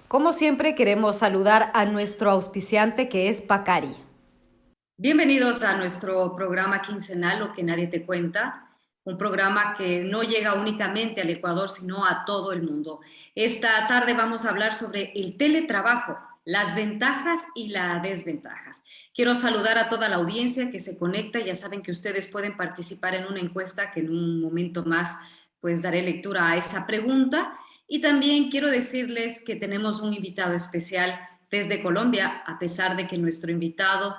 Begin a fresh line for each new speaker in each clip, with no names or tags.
Como siempre, queremos saludar a nuestro auspiciante que es Pacari.
Bienvenidos a nuestro programa quincenal, Lo que nadie te cuenta, un programa que no llega únicamente al Ecuador, sino a todo el mundo. Esta tarde vamos a hablar sobre el teletrabajo, las ventajas y las desventajas. Quiero saludar a toda la audiencia que se conecta. Ya saben que ustedes pueden participar en una encuesta que en un momento más pues daré lectura a esa pregunta. Y también quiero decirles que tenemos un invitado especial desde Colombia, a pesar de que nuestro invitado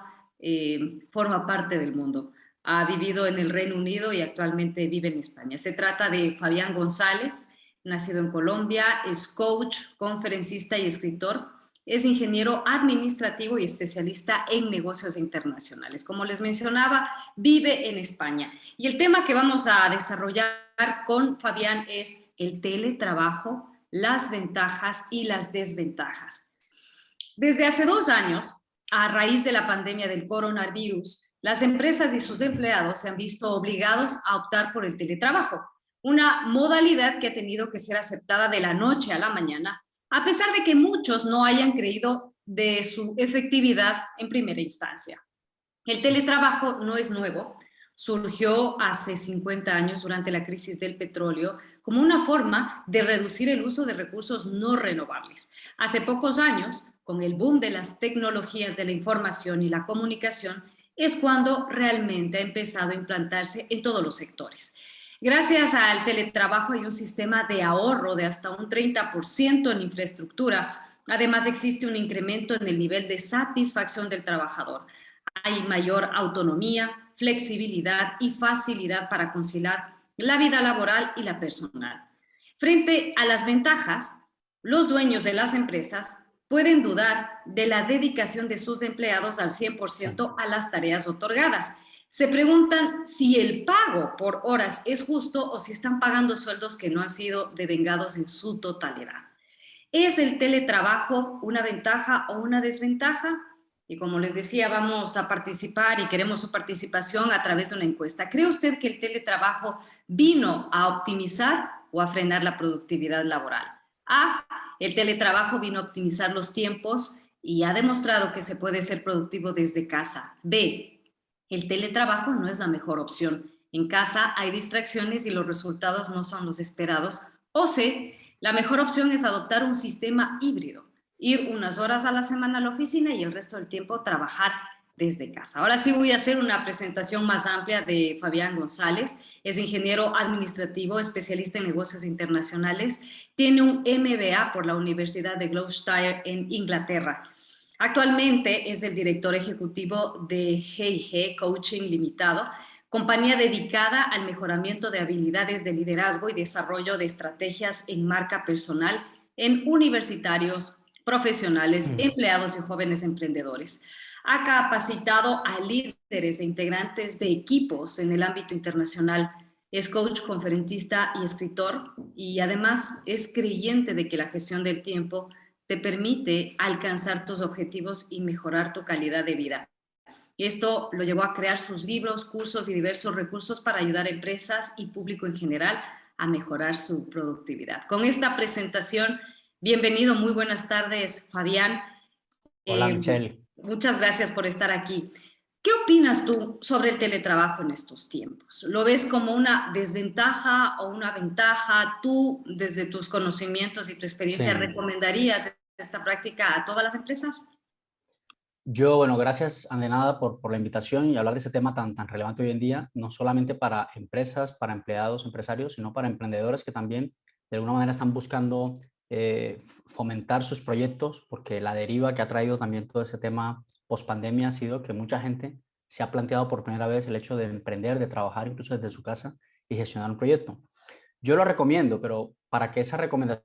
forma parte del mundo. Ha vivido en el Reino Unido y actualmente vive en España. Se trata de Fabián González, nacido en Colombia, es coach, conferencista y escritor. Es ingeniero administrativo y especialista en negocios internacionales. Como les mencionaba, vive en España. Y el tema que vamos a desarrollar con Fabián es el teletrabajo, las ventajas y las desventajas. Desde hace 2 años, a raíz de la pandemia del coronavirus, las empresas y sus empleados se han visto obligados a optar por el teletrabajo, una modalidad que ha tenido que ser aceptada de la noche a la mañana, a pesar de que muchos no hayan creído de su efectividad en primera instancia. El teletrabajo no es nuevo, surgió hace 50 años durante la crisis del petróleo como una forma de reducir el uso de recursos no renovables. Hace pocos años, con el boom de las tecnologías de la información y la comunicación, es cuando realmente ha empezado a implantarse en todos los sectores. Gracias al teletrabajo hay un sistema de ahorro de hasta un 30% en infraestructura. Además, existe un incremento en el nivel de satisfacción del trabajador. Hay mayor autonomía, flexibilidad y facilidad para conciliar la vida laboral y la personal. Frente a las ventajas, los dueños de las empresas pueden dudar de la dedicación de sus empleados al
Sí.
100% a las tareas otorgadas. Se preguntan si el pago por horas es justo o si están pagando sueldos que no han sido devengados en su totalidad. ¿Es el teletrabajo una ventaja o una desventaja? Y como les decía, vamos a participar y queremos su participación a través de una encuesta. ¿Cree usted que el teletrabajo vino a optimizar o a frenar la productividad laboral? A, el teletrabajo vino a optimizar los tiempos y ha demostrado que se puede ser productivo desde casa. B, el teletrabajo no es la mejor opción. En casa hay distracciones y los resultados no son los esperados. O C, la mejor opción es adoptar un sistema híbrido, ir unas horas a la semana a la oficina y el resto del tiempo trabajar desde casa. Ahora sí voy a hacer una presentación más amplia de Fabián González. Es ingeniero administrativo, especialista en negocios internacionales. Tiene un MBA por la Universidad de Gloucester en Inglaterra. Actualmente es el director ejecutivo de G&G Coaching Limitado, compañía dedicada al mejoramiento de habilidades de liderazgo y desarrollo de estrategias en marca personal en universitarios, profesionales, empleados y jóvenes emprendedores. Ha capacitado a líderes e integrantes de equipos en el ámbito internacional. Es coach, conferencista y escritor, y además es creyente de que la gestión del tiempo te permite alcanzar tus objetivos y mejorar tu calidad de vida. Y esto lo llevó a crear sus libros, cursos y diversos recursos para ayudar a empresas y público en general a mejorar su productividad. Con esta presentación, bienvenido, muy buenas tardes, Fabián.
Hola,
Eh,
Michelle.
Muchas gracias por estar aquí. ¿Qué opinas tú sobre el teletrabajo en estos tiempos? ¿Lo ves como una desventaja o una ventaja? ¿Tú, desde tus conocimientos y tu experiencia,
Sí.
recomendarías esta práctica a todas las empresas?
Bueno, gracias, ante nada, por la invitación y hablar de ese tema tan relevante hoy en día, no solamente para empresas, para empleados, empresarios, sino para emprendedores que también, de alguna manera, están buscando fomentar sus proyectos, porque la deriva que ha traído también todo ese tema post-pandemia ha sido que mucha gente se ha planteado por primera vez el hecho de emprender, de trabajar incluso desde su casa y gestionar un proyecto. Yo lo recomiendo, pero para que esa recomendación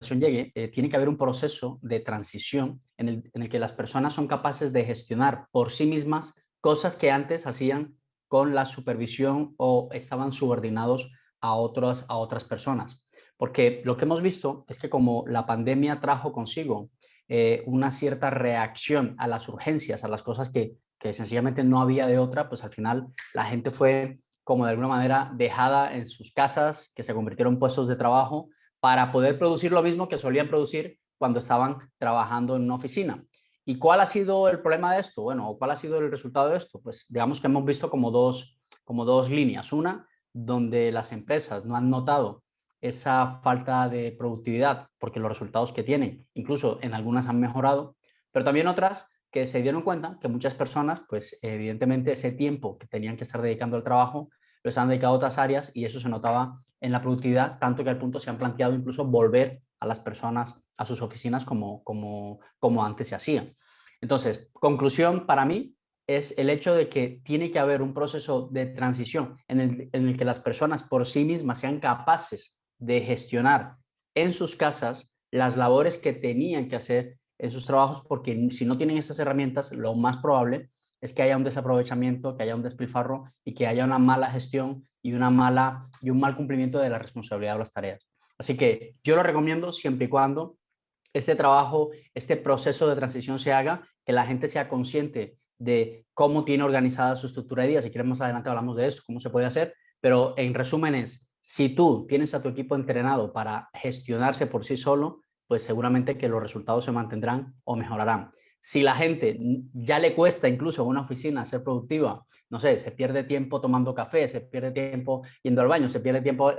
llegue, tiene que haber un proceso de transición en el que las personas son capaces de gestionar por sí mismas cosas que antes hacían con la supervisión o estaban subordinados a otras personas. Porque lo que hemos visto es que como la pandemia trajo consigo una cierta reacción a las urgencias, a las cosas que sencillamente no había de otra, pues al final la gente fue como de alguna manera dejada en sus casas, que se convirtieron en puestos de trabajo para poder producir lo mismo que solían producir, cuando estaban trabajando en una oficina. ¿Y cuál ha sido el problema de esto? Bueno, ¿cuál ha sido el resultado de esto? Pues digamos que hemos visto como dos líneas. Una, donde las empresas no han notado esa falta de productividad porque los resultados que tienen, incluso en algunas han mejorado, pero también otras que se dieron cuenta que muchas personas, pues evidentemente ese tiempo que tenían que estar dedicando al trabajo, lo han dedicado a otras áreas y eso se notaba en la productividad, tanto que al punto se han planteado incluso volver a las personas a sus oficinas como antes se hacía. Entonces, conclusión para mí es el hecho de que tiene que haber un proceso de transición en el que las personas por sí mismas sean capaces de gestionar en sus casas las labores que tenían que hacer en sus trabajos, porque si no tienen esas herramientas, lo más probable es que haya un desaprovechamiento, que haya un despilfarro y que haya una mala gestión y un mal cumplimiento de la responsabilidad de las tareas. Así que yo lo recomiendo siempre y cuando este trabajo, este proceso de transición se haga, que la gente sea consciente de cómo tiene organizada su estructura de día. Si quieren más adelante hablamos de eso, cómo se puede hacer, pero en resumen es, si tú tienes a tu equipo entrenado para gestionarse por sí solo, pues seguramente que los resultados se mantendrán o mejorarán. Si la gente ya le cuesta incluso en una oficina ser productiva, no sé, se pierde tiempo tomando café, se pierde tiempo yendo al baño, se pierde tiempo,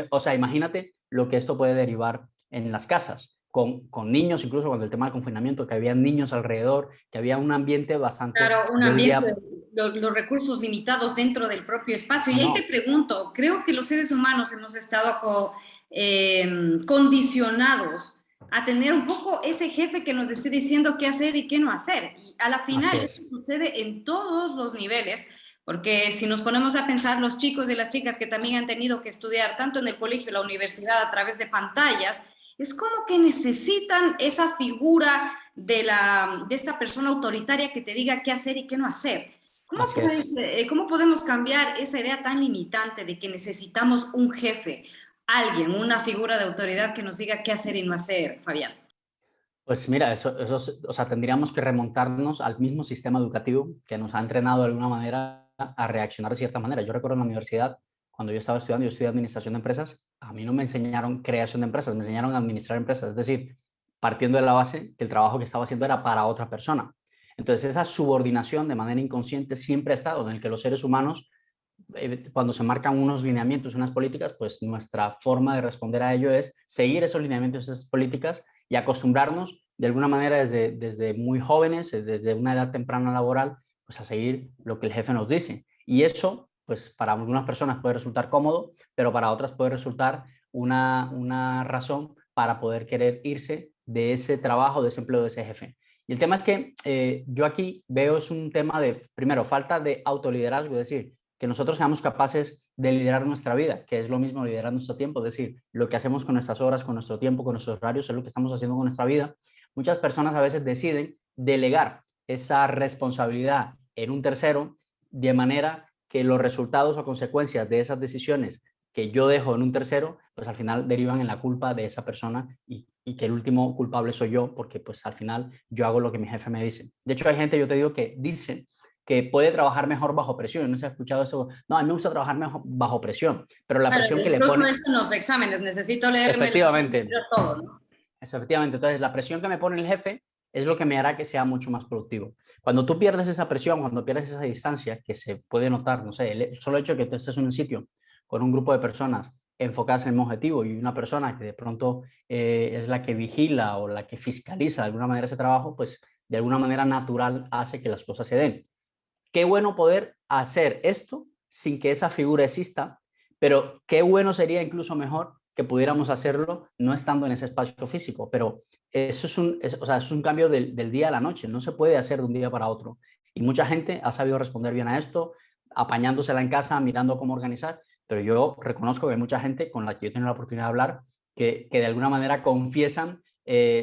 o sea, imagínate lo que esto puede derivar en las casas. Con niños, incluso cuando el tema del confinamiento, que había niños alrededor, que había un ambiente bastante,
Claro, un
yo
ambiente,
diría,
los recursos limitados dentro del propio espacio.
no,
Y ahí te
no,
pregunto, creo que los seres humanos hemos estado condicionados a tener un poco ese jefe que nos esté diciendo qué hacer y qué no hacer. Y a la
así
final eso
es,
sucede en todos los niveles, porque si nos ponemos a pensar, los chicos y las chicas que también han tenido que estudiar tanto en el colegio y la universidad a través de pantallas, es como que necesitan esa figura de esta persona autoritaria que te diga qué hacer y qué no hacer.
así es.
¿Cómo podemos cambiar esa idea tan limitante de que necesitamos un jefe, alguien, una figura de autoridad que nos diga qué hacer y no hacer, Fabián?
Pues mira, o sea, tendríamos que remontarnos al mismo sistema educativo que nos ha entrenado de alguna manera a reaccionar de cierta manera. Yo recuerdo en la universidad, cuando yo estaba estudiando, yo estudié administración de empresas, a mí no me enseñaron creación de empresas, me enseñaron a administrar empresas, es decir, partiendo de la base que el trabajo que estaba haciendo era para otra persona. Entonces, esa subordinación de manera inconsciente siempre ha estado en el que los seres humanos, cuando se marcan unos lineamientos, unas políticas, pues nuestra forma de responder a ello es seguir esos lineamientos, esas políticas y acostumbrarnos de alguna manera desde muy jóvenes, desde una edad temprana laboral, pues a seguir lo que el jefe nos dice. Y eso, pues para algunas personas puede resultar cómodo, pero para otras puede resultar una razón para poder querer irse de ese trabajo, de ese empleo, de ese jefe. Y el tema es que yo aquí veo es un tema de, primero, falta de autoliderazgo, es decir, que nosotros seamos capaces de liderar nuestra vida, que es lo mismo liderar nuestro tiempo, es decir, lo que hacemos con nuestras horas, con nuestro tiempo, con nuestros horarios, es lo que estamos haciendo con nuestra vida. Muchas personas a veces deciden delegar esa responsabilidad en un tercero, de manera que los resultados o consecuencias de esas decisiones que yo dejo en un tercero, pues al final derivan en la culpa de esa persona y que el último culpable soy yo, porque pues al final yo hago lo que mi jefe me dice. De hecho, hay gente, yo te digo, que dice que puede trabajar mejor bajo presión. ¿No se ha escuchado eso? No, a mí me gusta trabajar mejor bajo presión, pero la
Claro,
presión que le
incluso
pone,
eso en los exámenes, necesito leerme
efectivamente,
todo, ¿no?
efectivamente, entonces la presión que me pone el jefe es lo que me hará que sea mucho más productivo. Cuando tú pierdes esa presión, cuando pierdes esa distancia, que se puede notar, no sé, el solo hecho de que tú estés en un sitio con un grupo de personas enfocadas en el mismo objetivo y una persona que de pronto es la que vigila o la que fiscaliza de alguna manera ese trabajo, pues de alguna manera natural hace que las cosas se den. Qué bueno poder hacer esto sin que esa figura exista, pero qué bueno sería incluso mejor que pudiéramos hacerlo no estando en ese espacio físico, pero eso o sea, es un cambio del día a la noche, no se puede hacer de un día para otro. Y mucha gente ha sabido responder bien a esto, apañándosela en casa, mirando cómo organizar, pero yo reconozco que hay mucha gente con la que yo tengo la oportunidad de hablar que de alguna manera confiesan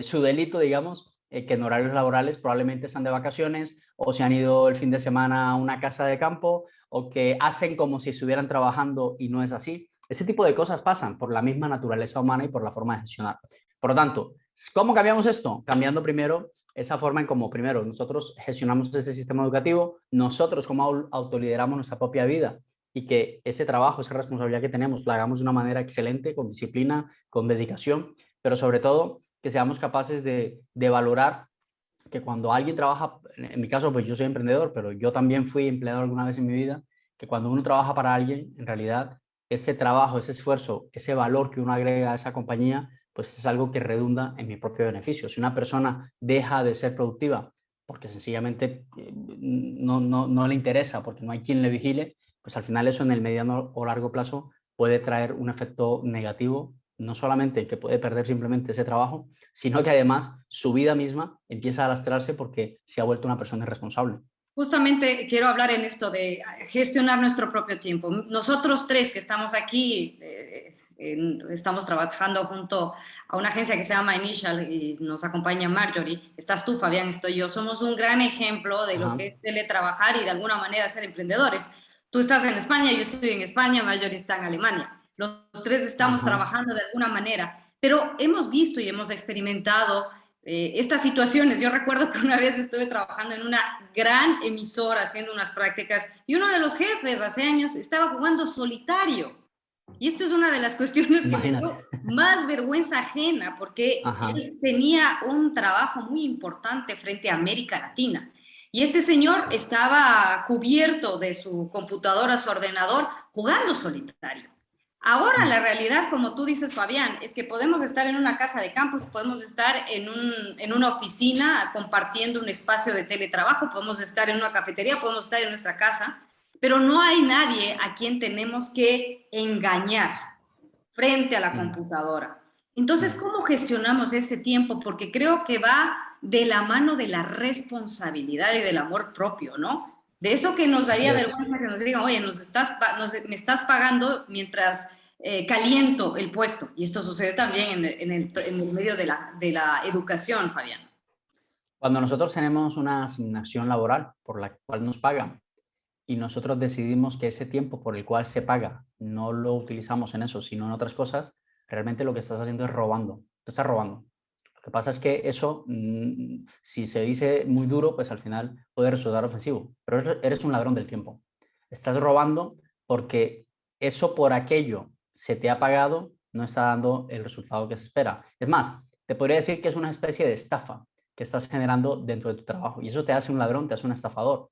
su delito, digamos, que en horarios laborales probablemente están de vacaciones o se han ido el fin de semana a una casa de campo o que hacen como si estuvieran trabajando y no es así. Ese tipo de cosas pasan por la misma naturaleza humana y por la forma de gestionar. Por lo tanto, ¿cómo cambiamos esto? Cambiando primero esa forma en cómo primero nosotros gestionamos ese sistema educativo, nosotros cómo autolideramos nuestra propia vida y que ese trabajo, esa responsabilidad que tenemos, la hagamos de una manera excelente, con disciplina, con dedicación, pero sobre todo que seamos capaces de valorar que cuando alguien trabaja, en mi caso, pues yo soy emprendedor, pero yo también fui empleado alguna vez en mi vida, que cuando uno trabaja para alguien, en realidad, ese trabajo, ese esfuerzo, ese valor que uno agrega a esa compañía, pues es algo que redunda en mi propio beneficio. Si una persona deja de ser productiva porque sencillamente no le interesa, porque no hay quien le vigile, pues al final eso en el mediano o largo plazo puede traer un efecto negativo, no solamente que puede perder simplemente ese trabajo, sino que además su vida misma empieza a lastrarse porque se ha vuelto una persona irresponsable.
Justamente quiero hablar en esto de gestionar nuestro propio tiempo. Nosotros tres que estamos aquí, estamos trabajando junto a una agencia que se llama Initial y nos acompaña Marjorie. Estás tú, Fabián, estoy yo. Somos un gran ejemplo de lo
Ajá.
que es teletrabajar y de alguna manera ser emprendedores. Tú estás en España, yo estoy en España, Marjorie está en Alemania. Los tres estamos
Ajá.
trabajando de alguna manera, pero hemos visto y hemos experimentado estas situaciones. Yo recuerdo que una vez estuve trabajando en una gran emisora haciendo unas prácticas y uno de los jefes hace años estaba jugando solitario. Y esto es una de las cuestiones que me
Imagínate.
dio más vergüenza ajena porque
Ajá.
él tenía un trabajo muy importante frente a América Latina. Y este señor estaba cubierto de su computadora, su ordenador, jugando solitario. Ahora la realidad, como tú dices, Fabián, es que podemos estar en una casa de campus, podemos estar en una oficina compartiendo un espacio de teletrabajo, podemos estar en una cafetería, podemos estar en nuestra casa, pero no hay nadie a quien tenemos que engañar frente a la
Mm,
computadora. Entonces,
mm.
¿cómo gestionamos ese tiempo? Porque creo que va de la mano de la responsabilidad y del amor propio, ¿no? De eso que nos
Así
daría
es.
vergüenza que nos digan, oye, me estás pagando mientras caliento el puesto. Y esto sucede también en el medio de la educación, Fabián.
Cuando nosotros tenemos una asignación laboral por la cual nos pagan y nosotros decidimos que ese tiempo por el cual se paga no lo utilizamos en eso, sino en otras cosas, realmente lo que estás haciendo es robando. Te estás robando. Lo que pasa es que eso, si se dice muy duro, pues al final puede resultar ofensivo, pero eres un ladrón del tiempo. Estás robando porque eso por aquello se te ha pagado, no está dando el resultado que se espera. Es más, te podría decir que es una especie de estafa que estás generando dentro de tu trabajo y eso te hace un ladrón, te hace un estafador.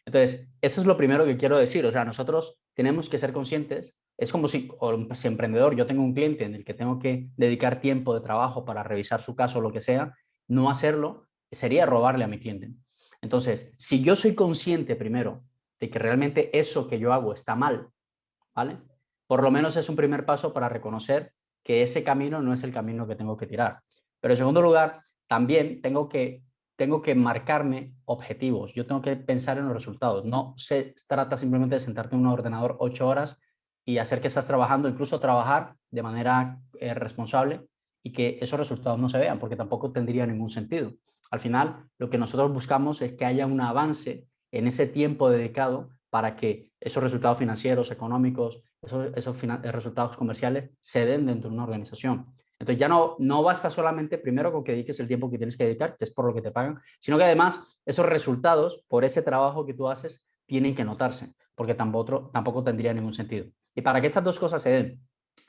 Entonces, eso es lo primero que quiero decir. O sea, nosotros tenemos que ser conscientes. Es como si emprendedor, yo tengo un cliente en el que tengo que dedicar tiempo de trabajo para revisar su caso o lo que sea, no hacerlo sería robarle a mi cliente. Entonces, si yo soy consciente primero de que realmente eso que yo hago está mal, ¿vale? Por lo menos es un primer paso para reconocer que ese camino no es el camino que tengo que tirar. Pero en segundo lugar, también tengo que marcarme objetivos. Yo tengo que pensar en los resultados. No se trata simplemente de sentarte en un ordenador 8 horas y hacer que estás trabajando, incluso trabajar de manera responsable y que esos resultados no se vean, porque tampoco tendría ningún sentido. Al final, lo que nosotros buscamos es que haya un avance en ese tiempo dedicado para que esos resultados financieros, económicos, esos resultados comerciales se den dentro de una organización. Entonces ya no basta solamente primero con que dediques el tiempo que tienes que dedicar, que es por lo que te pagan, sino que además esos resultados por ese trabajo que tú haces tienen que notarse, porque tampoco tendría ningún sentido. Y para que estas dos cosas se den,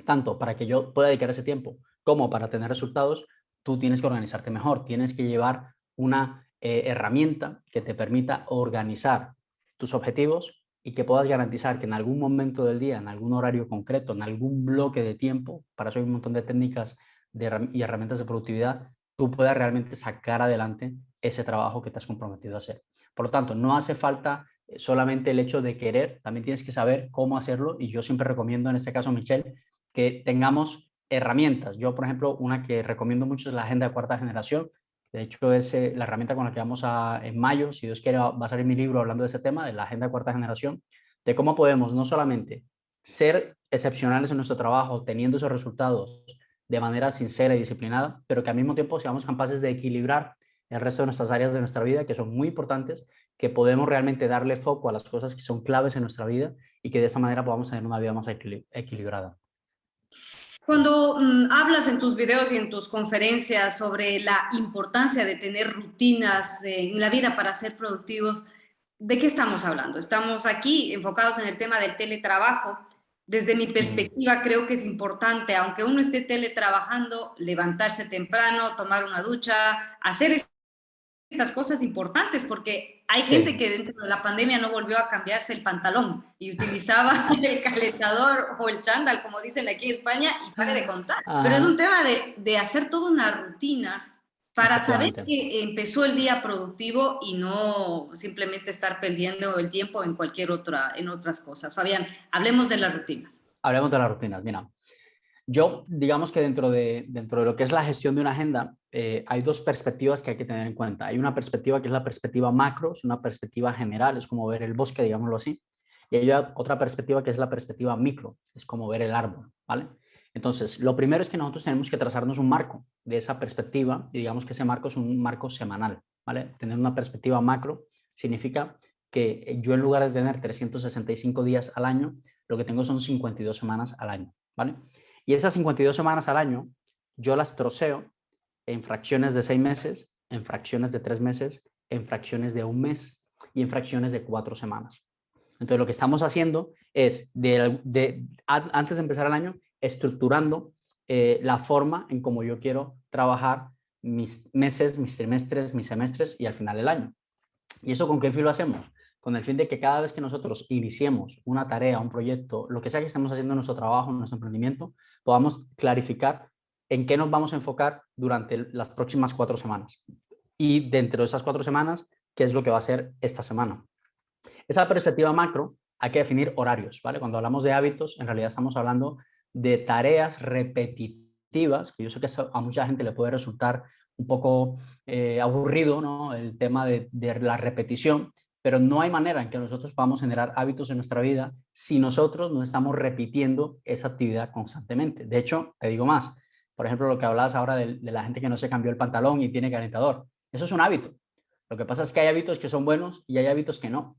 tanto para que yo pueda dedicar ese tiempo como para tener resultados, tú tienes que organizarte mejor, tienes que llevar una herramienta que te permita organizar tus objetivos y que puedas garantizar que en algún momento del día, en algún horario concreto, en algún bloque de tiempo, para eso hay un montón de técnicas y herramientas de productividad, tú puedas realmente sacar adelante ese trabajo que te has comprometido a hacer. Por lo tanto, no hace falta solamente el hecho de querer, también tienes que saber cómo hacerlo y yo siempre recomiendo, en este caso, Michelle, que tengamos herramientas. Yo, por ejemplo, una que recomiendo mucho es la Agenda de Cuarta Generación. De hecho, es la herramienta con la que vamos en mayo, si Dios quiere, va a salir mi libro hablando de ese tema, de la Agenda de Cuarta Generación, de cómo podemos no solamente ser excepcionales en nuestro trabajo, teniendo esos resultados de manera sincera y disciplinada, pero que al mismo tiempo seamos capaces de equilibrar el resto de nuestras áreas de nuestra vida, que son muy importantes, que podemos realmente darle foco a las cosas que son claves en nuestra vida y que de esa manera podamos tener una vida más equilibrada.
Cuando hablas en tus videos y en tus conferencias sobre la importancia de tener rutinas en la vida para ser productivos, ¿de qué estamos hablando? Estamos aquí enfocados en el tema del teletrabajo, Desde mi perspectiva, creo que es importante, aunque uno esté teletrabajando, levantarse temprano, tomar una ducha, hacer estas cosas importantes, porque hay gente
Sí.
que dentro de la pandemia no volvió a cambiarse el pantalón y utilizaba el calentador o el chándal, como dicen aquí en España, y pare de contar. Pero es un
Ajá,
tema de hacer toda una rutina para saber
efectivamente.
que empezó el día productivo y no simplemente estar perdiendo el tiempo en en otras cosas. Fabián, hablemos de las rutinas.
Hablemos de las rutinas. Mira, yo, digamos que dentro de lo que es la gestión de una agenda, hay dos perspectivas que hay que tener en cuenta. Hay una perspectiva que es la perspectiva macro, es una perspectiva general, es como ver el bosque, digámoslo así. Y hay otra perspectiva que es la perspectiva micro, es como ver el árbol, ¿vale? Entonces, lo primero es que nosotros tenemos que trazarnos un marco de esa perspectiva y digamos que ese marco es un marco semanal, ¿vale? Tener una perspectiva macro significa que yo en lugar de tener 365 días al año, lo que tengo son 52 semanas al año, ¿vale? Y esas 52 semanas al año, yo las troceo en fracciones de 6 meses, en fracciones de 3 meses, en fracciones de un mes y en fracciones de 4 semanas. Entonces, lo que estamos haciendo es, antes de empezar el año, estructurando la forma en cómo yo quiero trabajar mis meses, mis trimestres, mis semestres y al final del año. ¿Y eso con qué fin lo hacemos? Con el fin de que cada vez que nosotros iniciemos una tarea, un proyecto, lo que sea que estemos haciendo en nuestro trabajo, en nuestro emprendimiento, podamos clarificar en qué nos vamos a enfocar durante las próximas 4 semanas. Y dentro de esas 4 semanas, qué es lo que va a ser esta semana. Esa perspectiva macro, hay que definir horarios, ¿vale? Cuando hablamos de hábitos, en realidad estamos hablando de tareas repetitivas, que yo sé que a mucha gente le puede resultar un poco aburrido, ¿no? El tema de la repetición, pero no hay manera en que nosotros podamos generar hábitos en nuestra vida si nosotros no estamos repitiendo esa actividad constantemente. De hecho, te digo más, por ejemplo, lo que hablabas ahora de la gente que no se cambió el pantalón y tiene calentador, eso es un hábito. Lo que pasa es que hay hábitos que son buenos y hay hábitos que no.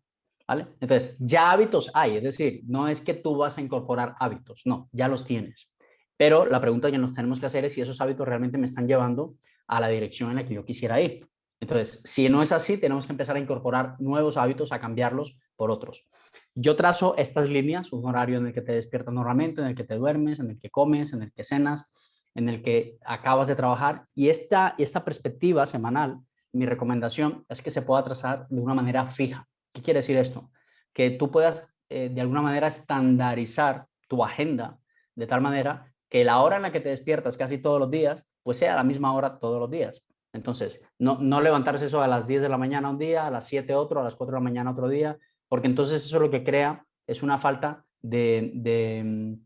¿Vale? Entonces, ya hábitos hay, es decir, no es que tú vas a incorporar hábitos, no, ya los tienes. Pero la pregunta que nos tenemos que hacer es si esos hábitos realmente me están llevando a la dirección en la que yo quisiera ir. Entonces, si no es así, tenemos que empezar a incorporar nuevos hábitos, a cambiarlos por otros. Yo trazo estas líneas, un horario en el que te despiertas normalmente, en el que te duermes, en el que comes, en el que cenas, en el que acabas de trabajar. Y esta perspectiva semanal, mi recomendación es que se pueda trazar de una manera fija. ¿Qué quiere decir esto? Que tú puedas de alguna manera estandarizar tu agenda de tal manera que la hora en la que te despiertas casi todos los días, pues sea a la misma hora todos los días. Entonces, no levantarse eso a las 10 de la mañana un día, a las 7 otro, a las 4 de la mañana otro día, porque entonces eso lo que crea es una falta de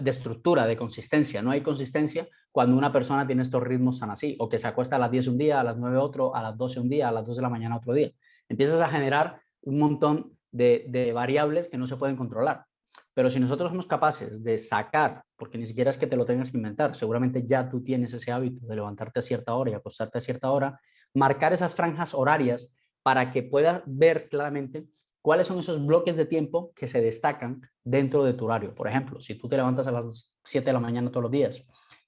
estructura, de consistencia. No hay consistencia cuando una persona tiene estos ritmos tan así, o que se acuesta a las 10 un día, a las 9 otro, a las 12 un día, a las 2 de la mañana otro día. Empiezas a generar un montón de variables que no se pueden controlar. Pero si nosotros somos capaces de sacar, porque ni siquiera es que te lo tengas que inventar, seguramente ya tú tienes ese hábito de levantarte a cierta hora y acostarte a cierta hora, marcar esas franjas horarias para que puedas ver claramente cuáles son esos bloques de tiempo que se destacan dentro de tu horario. Por ejemplo, si tú te levantas a las 7 de la mañana todos los días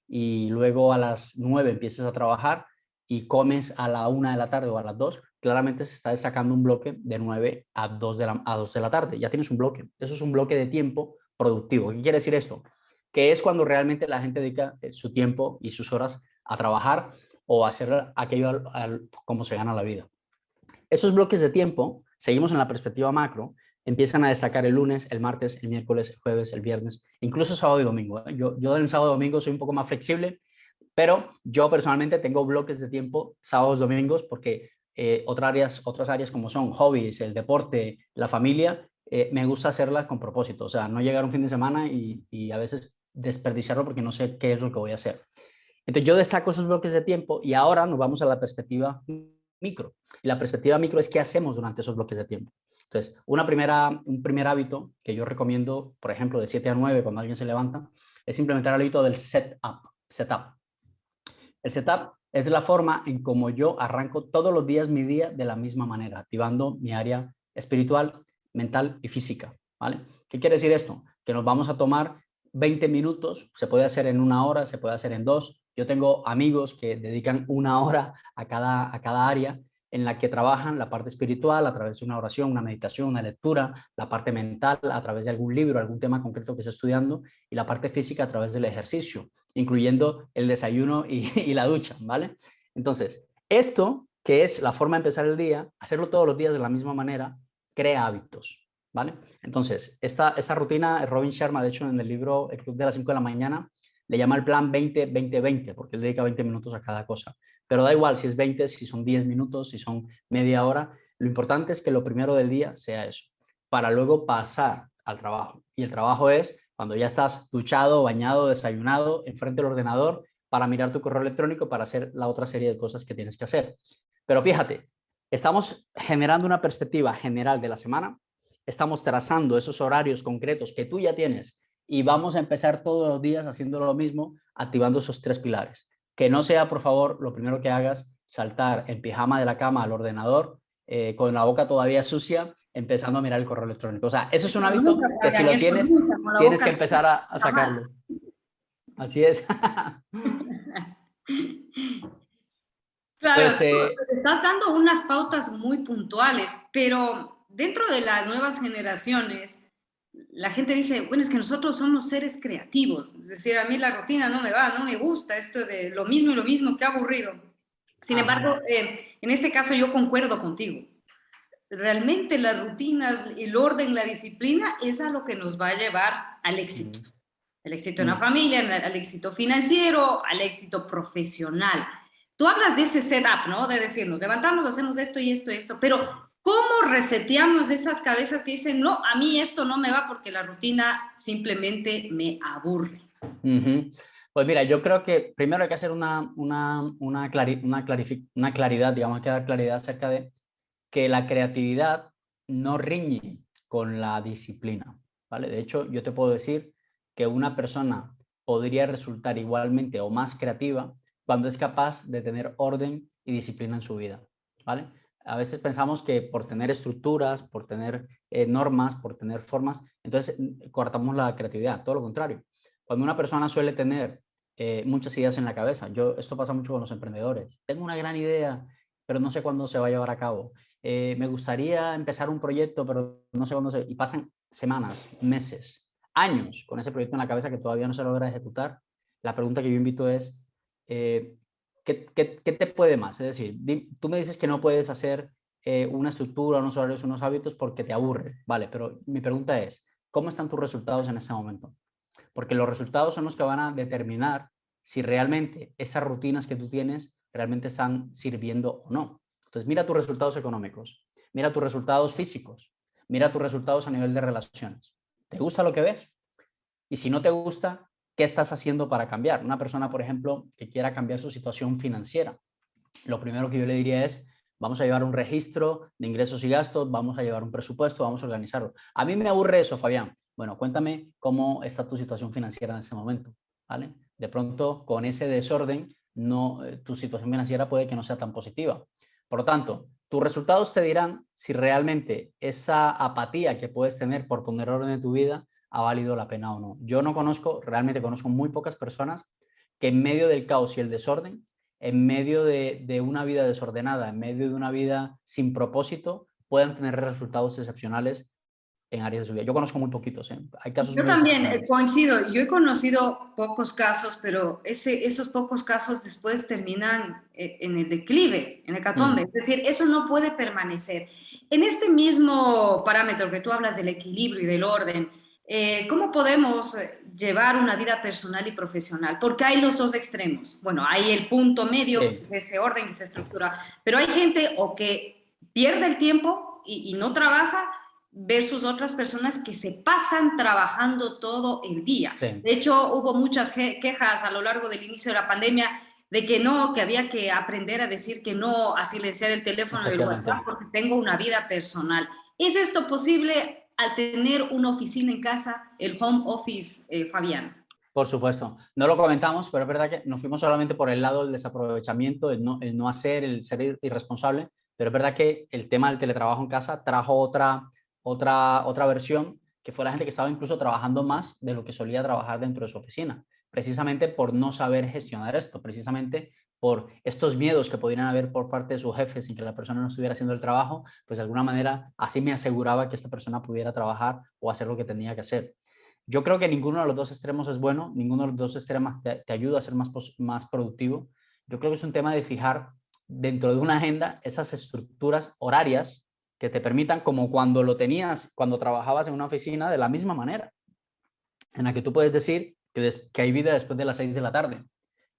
y luego a las 9 empiezas a trabajar y comes a la 1 de la tarde o a las 2, claramente se está destacando un bloque de 9 a 2 de la tarde. Ya tienes un bloque. Eso es un bloque de tiempo productivo. ¿Qué quiere decir esto? Que es cuando realmente la gente dedica su tiempo y sus horas a trabajar o a hacer aquello como se gana la vida. Esos bloques de tiempo, seguimos en la perspectiva macro, empiezan a destacar el lunes, el martes, el miércoles, el jueves, el viernes, incluso sábado y domingo. Yo en el sábado y domingo soy un poco más flexible, pero yo personalmente tengo bloques de tiempo sábados, domingos, porque otras áreas como son hobbies, el deporte, la familia, me gusta hacerlas con propósito. O sea, no llegar un fin de semana y a veces desperdiciarlo porque no sé qué es lo que voy a hacer. Entonces yo destaco esos bloques de tiempo y ahora nos vamos a la perspectiva micro. Y la perspectiva micro es qué hacemos durante esos bloques de tiempo. Entonces, un primer hábito que yo recomiendo, por ejemplo, de 7 a 9, cuando alguien se levanta, es implementar el hábito del setup. El setup es la forma en cómo yo arranco todos los días mi día de la misma manera, activando mi área espiritual, mental y física, ¿vale? ¿Qué quiere decir esto? Que nos vamos a tomar 20 minutos, se puede hacer en 1 hora, se puede hacer en 2. Yo tengo amigos que dedican 1 hora a cada área en la que trabajan la parte espiritual a través de una oración, una meditación, una lectura, la parte mental a través de algún libro, algún tema concreto que esté estudiando, y la parte física a través del ejercicio, incluyendo el desayuno y la ducha, ¿vale? Entonces, esto, que es la forma de empezar el día, hacerlo todos los días de la misma manera, crea hábitos, ¿vale? Entonces, esta rutina, Robin Sharma, de hecho, en el libro El Club de las 5 de la mañana, le llama el plan 20-20-20, porque él dedica 20 minutos a cada cosa. Pero da igual si es 20, si son 10 minutos, si son media hora. Lo importante es que lo primero del día sea eso, para luego pasar al trabajo. Y el trabajo es cuando ya estás duchado, bañado, desayunado, enfrente del ordenador, para mirar tu correo electrónico, para hacer la otra serie de cosas que tienes que hacer. Pero fíjate, estamos generando una perspectiva general de la semana, estamos trazando esos horarios concretos que tú ya tienes y vamos a empezar todos los días haciendo lo mismo, activando esos 3 pilares. Que no sea, por favor, lo primero que hagas, saltar en pijama de la cama al ordenador, con la boca todavía sucia, empezando a mirar el correo electrónico. O sea, eso es un hábito que si lo tienes, tienes que empezar a sacarlo. Así es.
Claro,
Pues,
estás dando unas pautas muy puntuales, pero dentro de las nuevas generaciones, la gente dice, bueno, es que nosotros somos seres creativos, es decir, a mí la rutina no me va, no me gusta, esto de lo mismo y lo mismo, qué aburrido. Sin embargo, en este caso yo concuerdo contigo. Realmente las rutinas, el orden, la disciplina es a lo que nos va a llevar al éxito. El éxito en la familia, al éxito financiero, al éxito profesional. Tú hablas de ese setup, ¿no? De decir, nos levantamos, hacemos esto y esto y esto, pero ¿cómo reseteamos esas cabezas que dicen, no, a mí esto no me va porque la rutina simplemente me aburre?
Pues mira, yo creo que primero hay que hacer una claridad, digamos, hay que dar claridad acerca de que la creatividad no riñe con la disciplina, ¿vale? De hecho, yo te puedo decir que una persona podría resultar igualmente o más creativa cuando es capaz de tener orden y disciplina en su vida, ¿vale? A veces pensamos que por tener estructuras, por tener normas, por tener formas, entonces cortamos la creatividad, todo lo contrario. Cuando una persona suele tener muchas ideas en la cabeza, esto pasa mucho con los emprendedores, tengo una gran idea, pero no sé cuándo se va a llevar a cabo. Me gustaría empezar un proyecto, pero no sé cuándo y pasan semanas, meses, años con ese proyecto en la cabeza que todavía no se logra ejecutar. La pregunta que yo invito es, ¿qué te puede más? Es decir, tú me dices que no puedes hacer una estructura, unos horarios, unos hábitos porque te aburre, vale, pero mi pregunta es, ¿cómo están tus resultados en ese momento? Porque los resultados son los que van a determinar si realmente esas rutinas que tú tienes realmente están sirviendo o no. Entonces, mira tus resultados económicos, mira tus resultados físicos, mira tus resultados a nivel de relaciones. ¿Te gusta lo que ves? Y si no te gusta, ¿qué estás haciendo para cambiar? Una persona, por ejemplo, que quiera cambiar su situación financiera, lo primero que yo le diría es, vamos a llevar un registro de ingresos y gastos, vamos a llevar un presupuesto, vamos a organizarlo. A mí me aburre eso, Fabián. Bueno, cuéntame cómo está tu situación financiera en este momento, ¿vale? De pronto, con ese desorden, tu situación financiera puede que no sea tan positiva. Por lo tanto, tus resultados te dirán si realmente esa apatía que puedes tener por poner orden en tu vida ha valido la pena o no. Yo no conozco, realmente conozco muy pocas personas que en medio del caos y el desorden, en medio de una vida desordenada, en medio de una vida sin propósito, puedan tener resultados excepcionales en áreas de su vida. Yo conozco muy poquitos, ¿eh? Hay casos
Yo
muy
también
excepcionales.
coincido, yo he conocido pocos casos, pero esos pocos casos después terminan en el declive, en el hecatombe. Es decir, eso no puede permanecer. En este mismo parámetro que tú hablas del equilibrio y del orden, ¿cómo podemos llevar una vida personal y profesional? Porque hay los dos extremos. Bueno, hay el punto medio, que es ese orden, esa estructura, pero hay gente o que pierde el tiempo y no trabaja, versus otras personas que se pasan trabajando todo el día.
Sí.
De hecho, hubo muchas quejas a lo largo del inicio de la pandemia de que no, que había que aprender a decir que no, a silenciar el teléfono y el WhatsApp porque tengo una vida personal. ¿Es esto posible al tener una oficina en casa, el home office, Fabián?
Por supuesto. No lo comentamos, pero es verdad que nos fuimos solamente por el lado del desaprovechamiento, el no hacer, el ser irresponsable, pero es verdad que el tema del teletrabajo en casa trajo otra versión, que fue la gente que estaba incluso trabajando más de lo que solía trabajar dentro de su oficina, precisamente por no saber gestionar esto, precisamente por estos miedos que podrían haber por parte de su jefe sin que la persona no estuviera haciendo el trabajo, pues de alguna manera así me aseguraba que esta persona pudiera trabajar o hacer lo que tenía que hacer. Yo creo que ninguno de los dos extremos es bueno, ninguno de los dos extremos te ayuda a ser más productivo. Yo creo que es un tema de fijar dentro de una agenda esas estructuras horarias que te permitan, como cuando lo tenías, cuando trabajabas en una oficina, de la misma manera, en la que tú puedes decir que hay vida después de las 6 de la tarde,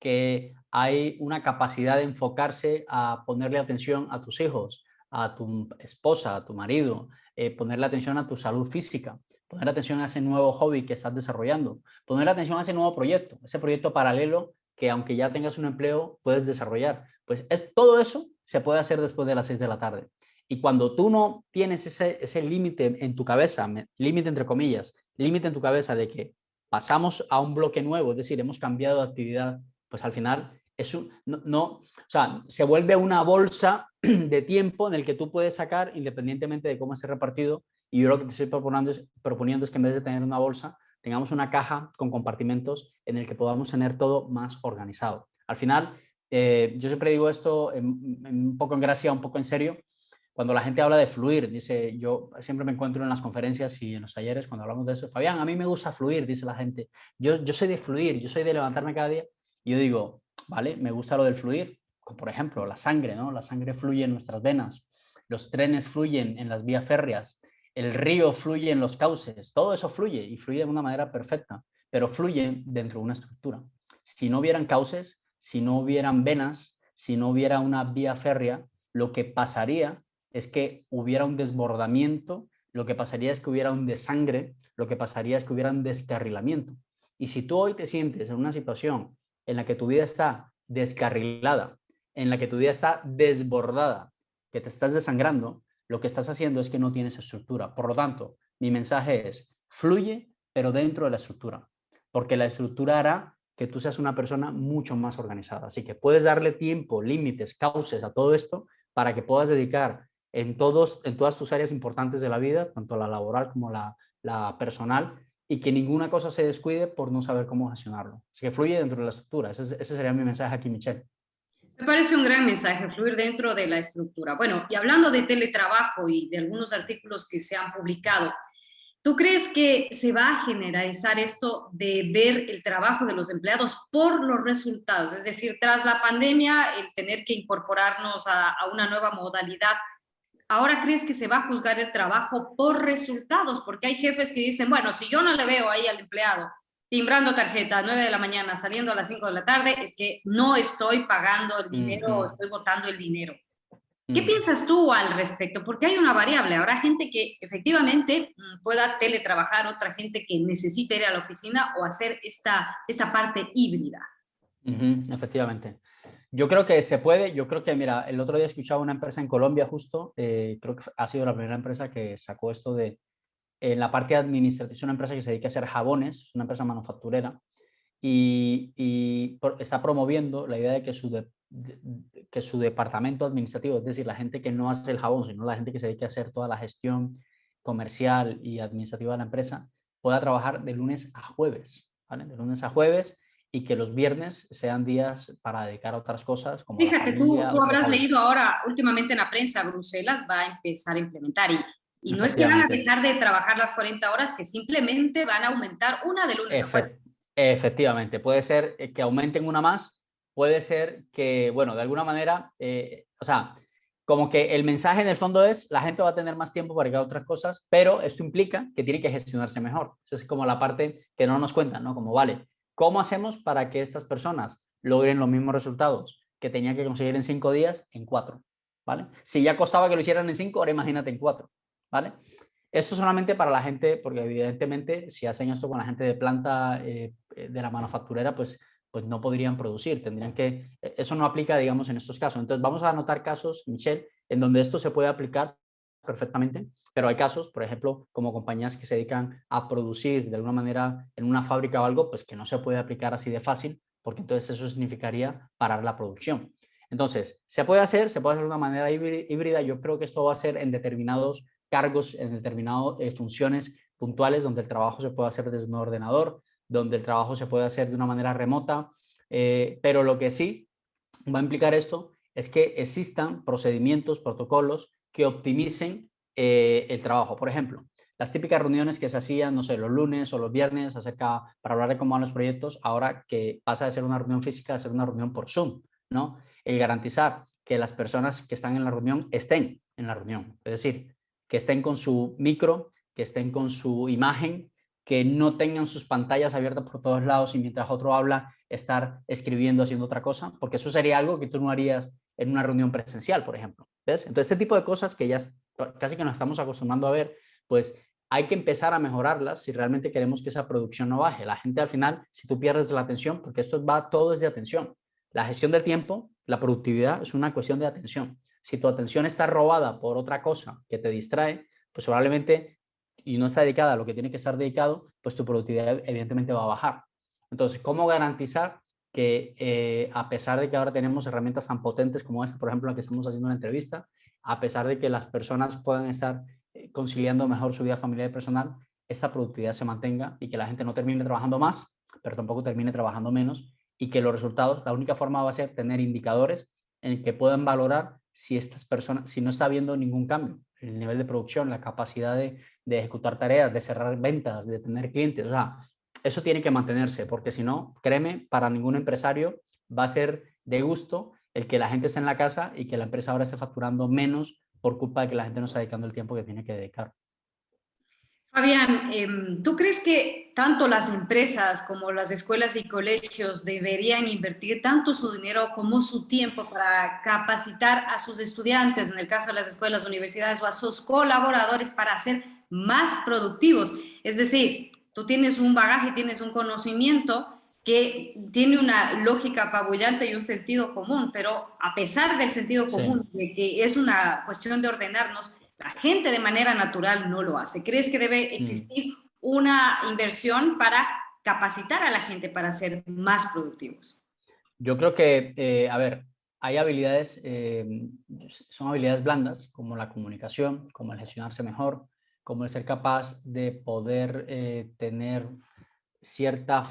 que hay una capacidad de enfocarse a ponerle atención a tus hijos, a tu esposa, a tu marido, ponerle atención a tu salud física, poner atención a ese nuevo hobby que estás desarrollando, poner atención a ese nuevo proyecto, ese proyecto paralelo que aunque ya tengas un empleo, puedes desarrollar. Pues todo eso se puede hacer después de las 6 de la tarde. Y cuando tú no tienes ese límite en tu cabeza, límite entre comillas, límite en tu cabeza de que pasamos a un bloque nuevo, es decir, hemos cambiado de actividad, pues al final o sea, se vuelve una bolsa de tiempo en el que tú puedes sacar independientemente de cómo esté repartido. Y yo lo que te estoy proponiendo es que en vez de tener una bolsa, tengamos una caja con compartimentos en el que podamos tener todo más organizado. Al final, yo siempre digo esto un poco en gracia, un poco en serio. Cuando la gente habla de fluir, dice, yo siempre me encuentro en las conferencias y en los talleres cuando hablamos de eso, Fabián, a mí me gusta fluir, dice la gente. Yo soy de fluir, yo soy de levantarme cada día. Y yo digo, vale, me gusta lo del fluir, como por ejemplo la sangre, ¿no? La sangre fluye en nuestras venas, los trenes fluyen en las vías férreas, el río fluye en los cauces, todo eso fluye y fluye de una manera perfecta, pero fluye dentro de una estructura. Si no hubieran cauces, si no hubieran venas, si no hubiera una vía férrea, lo que pasaría es que hubiera un desbordamiento, lo que pasaría es que hubiera un desangre, lo que pasaría es que hubiera un descarrilamiento. Y si tú hoy te sientes en una situación en la que tu vida está descarrilada, en la que tu vida está desbordada, que te estás desangrando, lo que estás haciendo es que no tienes estructura. Por lo tanto, mi mensaje es, fluye, pero dentro de la estructura, porque la estructura hará que tú seas una persona mucho más organizada. Así que puedes darle tiempo, límites, cauces a todo esto para que puedas dedicar en todas tus áreas importantes de la vida, tanto la laboral como la personal, y que ninguna cosa se descuide por no saber cómo gestionarlo. Así que fluye dentro de la estructura. Ese sería mi mensaje aquí, Michelle.
Me parece un gran mensaje, fluir dentro de la estructura. Bueno, y hablando de teletrabajo y de algunos artículos que se han publicado, ¿tú crees que se va a generalizar esto de ver el trabajo de los empleados por los resultados? Es decir, tras la pandemia, el tener que incorporarnos a una nueva modalidad, ¿ahora crees que se va a juzgar el trabajo por resultados? Porque hay jefes que dicen, bueno, si yo no le veo ahí al empleado timbrando tarjeta a 9 de la mañana, saliendo a las 5 de la tarde, es que no estoy pagando el dinero, estoy botando el dinero. ¿Qué piensas tú al respecto? Porque hay una variable. Habrá gente que efectivamente pueda teletrabajar, otra gente que necesite ir a la oficina o hacer esta parte híbrida.
Efectivamente. Yo creo que se puede. Yo creo que, mira, el otro día escuchaba una empresa en Colombia justo, creo que ha sido la primera empresa que sacó esto en la parte administrativa, es una empresa que se dedica a hacer jabones, es una empresa manufacturera, y está promoviendo la idea de que que su departamento administrativo, es decir, la gente que no hace el jabón, sino la gente que se dedica a hacer toda la gestión comercial y administrativa de la empresa, pueda trabajar de lunes a jueves, ¿vale? De lunes a jueves, y que los viernes sean días para dedicar a otras cosas como la
Fíjate,
familia.
tú habrás leído ahora últimamente en la prensa, Bruselas va a empezar a implementar y no es que van a
Efectivamente.
dejar de trabajar las 40 horas, que simplemente van a aumentar una de lunes a jueves.
Efectivamente, puede ser que aumenten una más, puede ser que, bueno, de alguna manera, o sea, como que el mensaje en el fondo es, la gente va a tener más tiempo para ir a otras cosas, pero esto implica que tiene que gestionarse mejor. Esa es como la parte que no nos cuentan, ¿no? Como, vale, ¿cómo hacemos para que estas personas logren los mismos resultados que tenían que conseguir en 5 días, en 4? ¿Vale? Si ya costaba que lo hicieran en 5, ahora imagínate en 4, ¿vale? Esto solamente para la gente, porque evidentemente si hacen esto con la gente de planta de la manufacturera, pues no podrían producir, tendrían que, eso no aplica, digamos, en estos casos. Entonces vamos a anotar casos, Michelle, en donde esto se puede aplicar perfectamente, pero hay casos, por ejemplo, como compañías que se dedican a producir de alguna manera en una fábrica o algo, pues que no se puede aplicar así de fácil, porque entonces eso significaría parar la producción. Entonces, se puede hacer de una manera híbrida. Yo creo que esto va a ser en determinados cargos, en determinadas funciones puntuales donde el trabajo se puede hacer desde un ordenador, donde el trabajo se puede hacer de una manera remota, pero lo que sí va a implicar esto es que existan procedimientos, protocolos que optimicen el trabajo. Por ejemplo, las típicas reuniones que se hacían, no sé, los lunes o los viernes para hablar de cómo van los proyectos, ahora que pasa de ser una reunión física a ser una reunión por Zoom, ¿no? El garantizar que las personas que están en la reunión estén en la reunión, es decir, que estén con su micro, que estén con su imagen, que no tengan sus pantallas abiertas por todos lados y mientras otro habla estar escribiendo, haciendo otra cosa, porque eso sería algo que tú no harías en una reunión presencial, por ejemplo. ¿Ves? Entonces, este tipo de cosas que ya casi que nos estamos acostumbrando a ver, pues hay que empezar a mejorarlas si realmente queremos que esa producción no baje. La gente al final, si tú pierdes la atención, porque esto va todo es de atención. La gestión del tiempo, la productividad es una cuestión de atención. Si tu atención está robada por otra cosa que te distrae, pues probablemente y no está dedicada a lo que tiene que estar dedicado, pues tu productividad evidentemente va a bajar. Entonces, ¿cómo garantizar que a pesar de que ahora tenemos herramientas tan potentes como esta, por ejemplo, la que estamos haciendo una entrevista, a pesar de que las personas puedan estar conciliando mejor su vida familiar y personal, esta productividad se mantenga y que la gente no termine trabajando más, pero tampoco termine trabajando menos y que los resultados, la única forma va a ser tener indicadores en que puedan valorar si estas personas, si no está habiendo ningún cambio, el nivel de producción, la capacidad de ejecutar tareas, de cerrar ventas, de tener clientes, o sea, eso tiene que mantenerse, porque si no, créeme, para ningún empresario va a ser de gusto el que la gente esté en la casa y que la empresa ahora esté facturando menos por culpa de que la gente no está dedicando el tiempo que tiene que dedicar.
Fabián, ¿tú crees que tanto las empresas como las escuelas y colegios deberían invertir tanto su dinero como su tiempo para capacitar a sus estudiantes, en el caso de las escuelas, universidades o a sus colaboradores para ser más productivos? Es decir, tú tienes un bagaje, tienes un conocimiento que tiene una lógica apabullante y un sentido común, pero a pesar del sentido
Sí.
común, de que es una cuestión de ordenarnos, la gente de manera natural no lo hace. ¿Crees que debe existir una inversión para capacitar a la gente para ser más productivos?
Yo creo que, a ver, hay habilidades, son habilidades blandas, como la comunicación, como el gestionarse mejor, como el ser capaz de poder tener cierta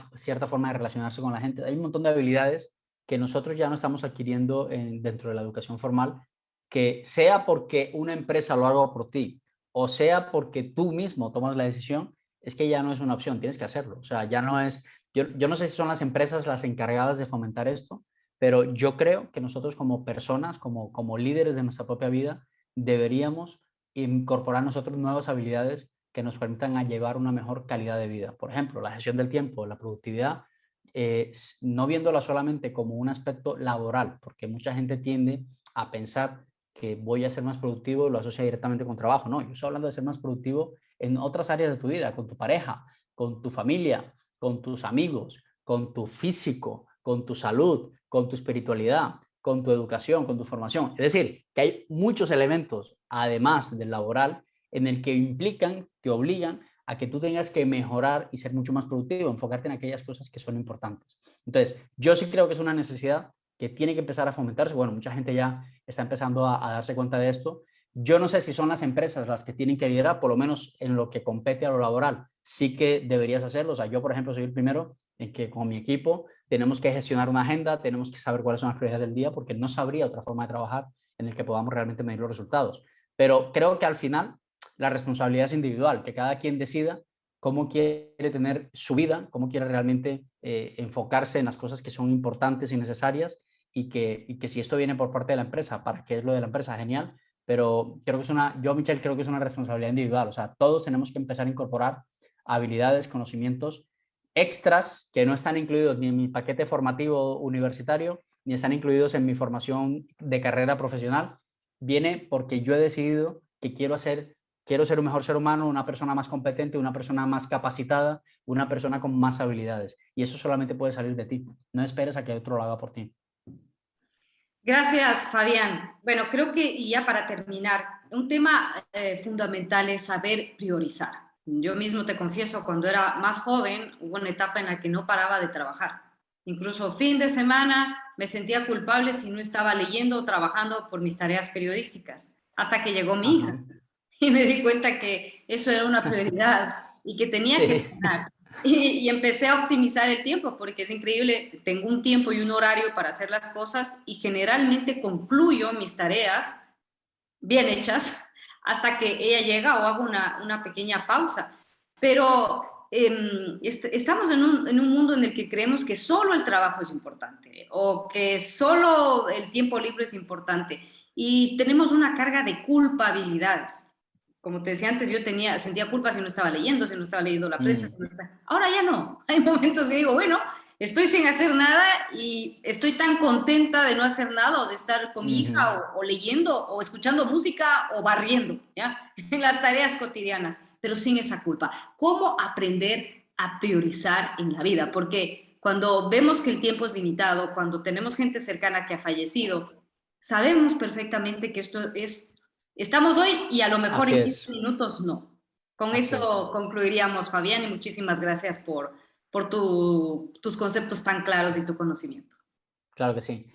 forma de relacionarse con la gente. Hay un montón de habilidades que nosotros ya no estamos adquiriendo dentro de la educación formal, que sea porque una empresa lo haga por ti o sea porque tú mismo tomas la decisión, es que ya no es una opción, tienes que hacerlo. O sea, ya no es, yo no sé si son las empresas las encargadas de fomentar esto, pero yo creo que nosotros como personas, como líderes de nuestra propia vida, deberíamos incorporar nosotros nuevas habilidades que nos permitan a llevar una mejor calidad de vida. Por ejemplo, la gestión del tiempo, la productividad, no viéndola solamente como un aspecto laboral, porque mucha gente tiende a pensar que voy a ser más productivo y lo asocia directamente con trabajo. No, yo estoy hablando de ser más productivo en otras áreas de tu vida, con tu pareja, con tu familia, con tus amigos, con tu físico, con tu salud, con tu espiritualidad, con tu educación, con tu formación. Es decir, que hay muchos elementos, además del laboral, en el que implican, te obligan a que tú tengas que mejorar y ser mucho más productivo, enfocarte en aquellas cosas que son importantes. Entonces, yo sí creo que es una necesidad que tiene que empezar a fomentarse. Bueno, mucha gente ya está empezando a darse cuenta de esto. Yo no sé si son las empresas las que tienen que liderar, por lo menos en lo que compete a lo laboral. Sí que deberías hacerlo. O sea, yo, por ejemplo, soy el primero en que con mi equipo tenemos que gestionar una agenda, tenemos que saber cuáles son las prioridades del día, porque no sabría otra forma de trabajar en el que podamos realmente medir los resultados. Pero creo que al final la responsabilidad es individual, que cada quien decida cómo quiere tener su vida, cómo quiere realmente enfocarse en las cosas que son importantes y necesarias y que si esto viene por parte de la empresa, ¿para qué es lo de la empresa? Genial, pero creo que yo, Michelle, creo que es una responsabilidad individual, o sea, todos tenemos que empezar a incorporar habilidades, conocimientos extras que no están incluidos ni en mi paquete formativo universitario, ni están incluidos en mi formación de carrera profesional, viene porque yo he decidido que quiero ser un mejor ser humano, una persona más competente, una persona más capacitada, una persona con más habilidades. Y eso solamente puede salir de ti. No esperes a que otro lo haga por ti.
Gracias, Fabián. Bueno, creo que, y ya para terminar, un tema fundamental es saber priorizar. Yo mismo te confieso, cuando era más joven, hubo una etapa en la que no paraba de trabajar. Incluso fin de semana me sentía culpable si no estaba leyendo o trabajando por mis tareas periodísticas, hasta que llegó mi
Ajá.
hija y me di cuenta que eso era una prioridad y que tenía que
Sí.
cenar. y empecé a optimizar el tiempo, porque es increíble, tengo un tiempo y un horario para hacer las cosas y generalmente concluyo mis tareas bien hechas hasta que ella llega o hago una pequeña pausa. Pero estamos en un mundo en el que creemos que solo el trabajo es importante o que solo el tiempo libre es importante y tenemos una carga de culpabilidades. Como te decía antes, yo sentía culpa si no estaba leyendo, si no estaba leyendo la prensa.
Mm,
Ahora ya no. Hay momentos que digo, bueno, estoy sin hacer nada y estoy tan contenta de no hacer nada o de estar con mi
ujú.
hija o leyendo o escuchando música o barriendo, ¿ya? En las tareas cotidianas, pero sin esa culpa. ¿Cómo aprender a priorizar en la vida? Porque cuando vemos que el tiempo es limitado, cuando tenemos gente cercana que ha fallecido, sabemos perfectamente que esto es, estamos hoy y a lo mejor
Así
en 15
es,
minutos no. Con
así es.
eso concluiríamos, Fabián, y muchísimas gracias por tus conceptos tan claros y tu conocimiento.
Claro que sí.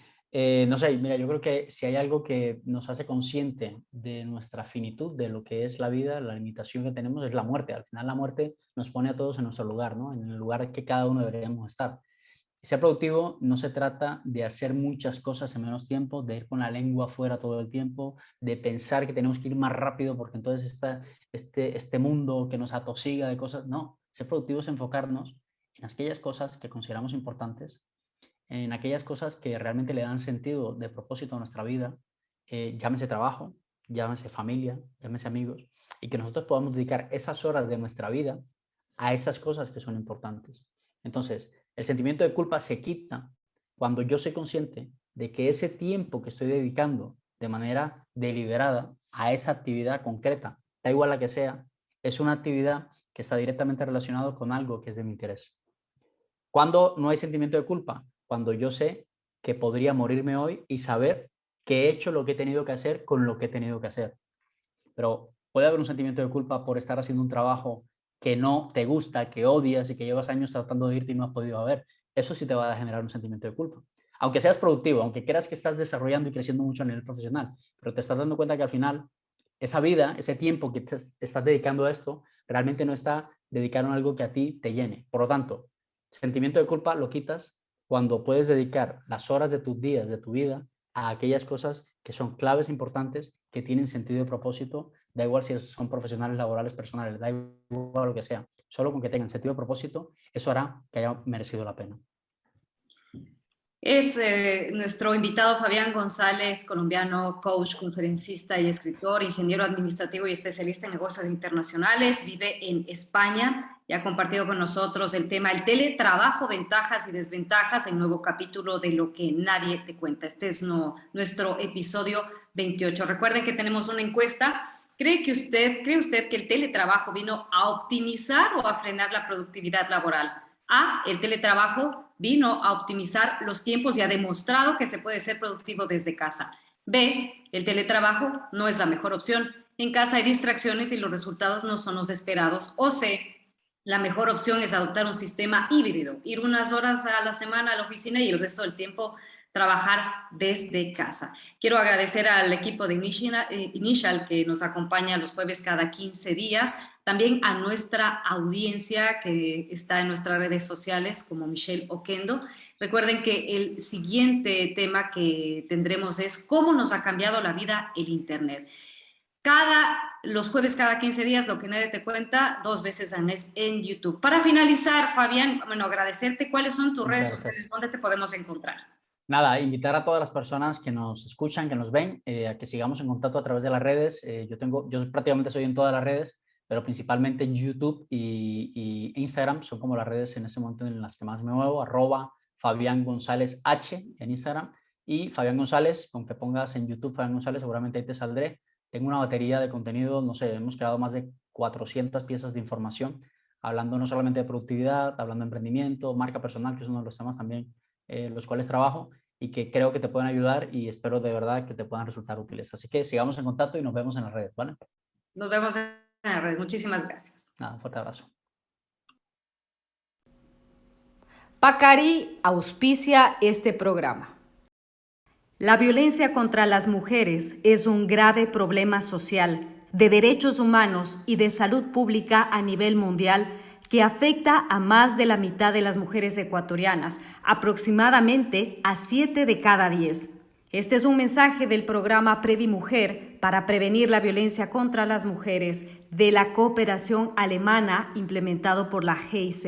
No sé, mira, yo creo que si hay algo que nos hace consciente de nuestra finitud, de lo que es la vida, la limitación que tenemos, es la muerte. Al final la muerte nos pone a todos en nuestro lugar, ¿no? En el lugar que cada uno deberíamos estar. Ser productivo no se trata de hacer muchas cosas en menos tiempo, de ir con la lengua afuera todo el tiempo, de pensar que tenemos que ir más rápido porque entonces este mundo que nos atosiga de cosas. No, ser productivo es enfocarnos en aquellas cosas que consideramos importantes, en aquellas cosas que realmente le dan sentido de propósito a nuestra vida, llámese trabajo, llámese familia, llámese amigos, y que nosotros podamos dedicar esas horas de nuestra vida a esas cosas que son importantes. Entonces, el sentimiento de culpa se quita cuando yo soy consciente de que ese tiempo que estoy dedicando de manera deliberada a esa actividad concreta, da igual la que sea, es una actividad que está directamente relacionada con algo que es de mi interés. ¿Cuándo no hay sentimiento de culpa? Cuando yo sé que podría morirme hoy y saber que he hecho lo que he tenido que hacer con lo que he tenido que hacer. Pero puede haber un sentimiento de culpa por estar haciendo un trabajo que no te gusta, que odias y que llevas años tratando de irte y no has podido haber. Eso sí te va a generar un sentimiento de culpa. Aunque seas productivo, aunque creas que estás desarrollando y creciendo mucho a nivel profesional, pero te estás dando cuenta que al final esa vida, ese tiempo que te estás dedicando a esto, realmente no está dedicado a algo que a ti te llene. Por lo tanto, sentimiento de culpa lo quitas cuando puedes dedicar las horas de tus días, de tu vida, a aquellas cosas que son claves importantes, que tienen sentido de propósito, da igual si son profesionales, laborales, personales, da igual lo que sea, solo con que tengan sentido de propósito, eso hará que haya merecido la pena.
Es nuestro invitado Fabián González, colombiano, coach, conferencista y escritor, ingeniero administrativo y especialista en negocios internacionales. Vive en España y ha compartido con nosotros el tema el teletrabajo, ventajas y desventajas, el nuevo capítulo de Lo que nadie te cuenta. Este es nuestro episodio 28. Recuerden que tenemos una encuesta. ¿Cree usted que el teletrabajo vino a optimizar o a frenar la productividad laboral? A, el teletrabajo vino a optimizar los tiempos y ha demostrado que se puede ser productivo desde casa. B, el teletrabajo no es la mejor opción. En casa hay distracciones y los resultados no son los esperados. O C, la mejor opción es adoptar un sistema híbrido, ir unas horas a la semana a la oficina y el resto del tiempo trabajar desde casa. Quiero agradecer al equipo de Initial que nos acompaña los jueves cada 15 días, también a nuestra audiencia que está en nuestras redes sociales como Michelle Oquendo. Recuerden que el siguiente tema que tendremos es cómo nos ha cambiado la vida el Internet. Los jueves cada 15 días, Lo que nadie te cuenta, 2 veces al mes en YouTube. Para finalizar, Fabián, bueno, agradecerte. ¿Cuáles son tus
Muchas
redes sociales?
gracias.
¿Dónde te podemos encontrar?
Nada, invitar a todas las personas que nos escuchan, que nos ven, a que sigamos en contacto a través de las redes. Yo prácticamente soy en todas las redes, pero principalmente en YouTube y Instagram son como las redes en ese momento en las que más me muevo, @Fabián González H en Instagram y Fabián González, con que pongas en YouTube Fabián González, seguramente ahí te saldré. Tengo una batería de contenido, no sé, hemos creado más de 400 piezas de información, hablando no solamente de productividad, hablando de emprendimiento, marca personal, que es uno de los temas también los cuales trabajo y que creo que te pueden ayudar y espero de verdad que te puedan resultar útiles. Así que sigamos en contacto y nos vemos en las redes, ¿vale?
Nos vemos en la red. Muchísimas gracias.
Nada, un fuerte abrazo.
Pacari auspicia este programa. La violencia contra las mujeres es un grave problema social, de derechos humanos y de salud pública a nivel mundial que afecta a más de la mitad de las mujeres ecuatorianas, aproximadamente a 7 de cada 10. Este es un mensaje del programa Previmujer para prevenir la violencia contra las mujeres de la cooperación alemana implementado por la GIZ.